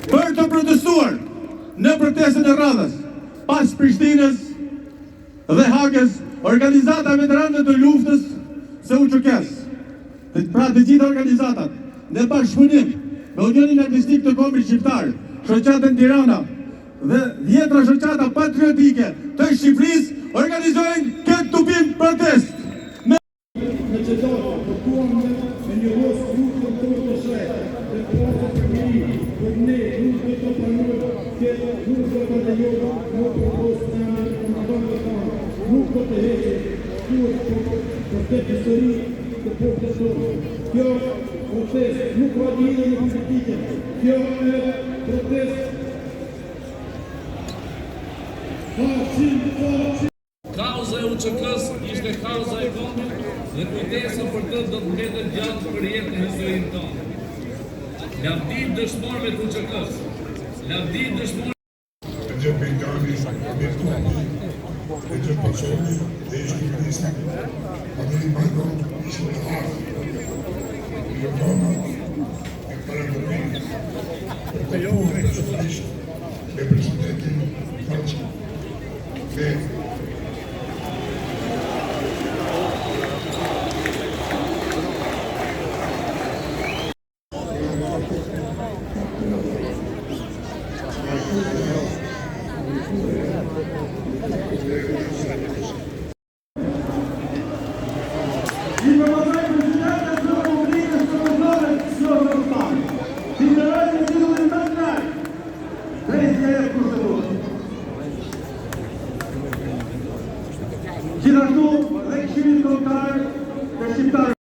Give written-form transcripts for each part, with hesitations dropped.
Për të protestuar në protestën e radhës pas Prishtinës dhe Hagës, organizata veteranëve të luftës së UÇK-s, pra të gjitha organizatat, në bashkëpunim me Unionin Artistik të Kombit Shqiptar, shoqatën Tirana dhe 10 shoqata patriotike të Shqipërisë, organizojnë këtë tupim protest. Në qëtërë, përkuam me një rosë lukën të të shretë, dhe përkuam të përmiri, për ne nuk dhe të pranurë, këtë nuk dhe të joga, nuk dhe rosë në në komandanë të tanë, nuk dhe të heqe, për këtë histori të popë të tonë. Kjo protest nuk va dhjene në politike, kjo e protest Kauza e UÇK-s ishte kauza e kombit dhe kujtesa për të do të mbetet gjatë për jetë në historinë tonë. Lavdi dëshmorëve të UÇK-s. Lavdi dëshmorëve. Gjë Bengani, gjë Kosovë, dhe Shqipërisë, Adeli Bajron, ishte të harë. Gjë donat, e parëndërinë, për të punë personalisht me presidentin Farçi. Dhe gjithashtu dhe këshillit kombëtar të shqiptarëve.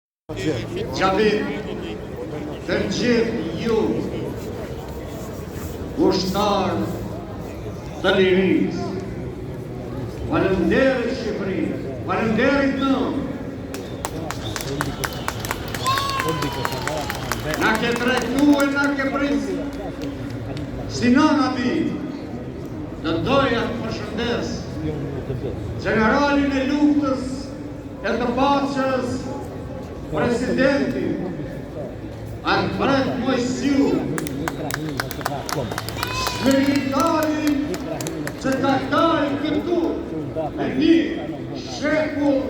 Gjabit të gjithë ju, ushtarë të lirisë, falënderit Shqipërisë, falënderit nëmë. Na ke trajtu e na ke prisë, si nëna ti, të doja të përshëndes generalin e luftës e të paqes, presidentin Alfred Moisiu, shmëritarin që të dalë këtu e një shekull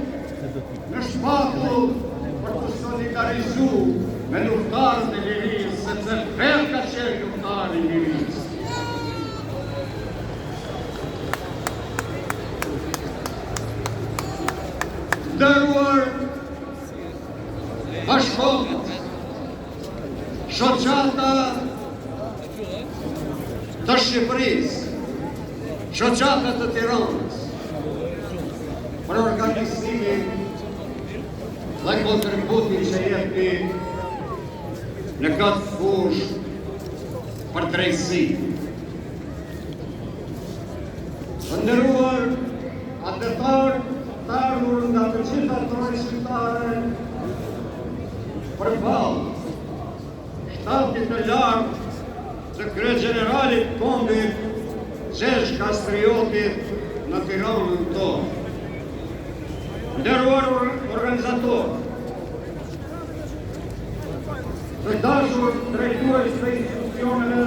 në shpatull për të solidarizu me luftarët e lirisë, sepse vetë ka qenë luftarë i lirisë. Ndëruar bashkëpunët, shoqata të Shqipërisë, shoqata të Tiranës, për organizimin dhe kontributin që jepi në këtë fushë për drejtësi. Nderuar atëtar të ardhur nga të gjitha tonë shqiptare, përballë shtatit të lartë të kryegeneralit kombit Gjergj Kastriotit në Tiranën tonë. Nderuar organizatorë, të dashur drejtues të institucioneve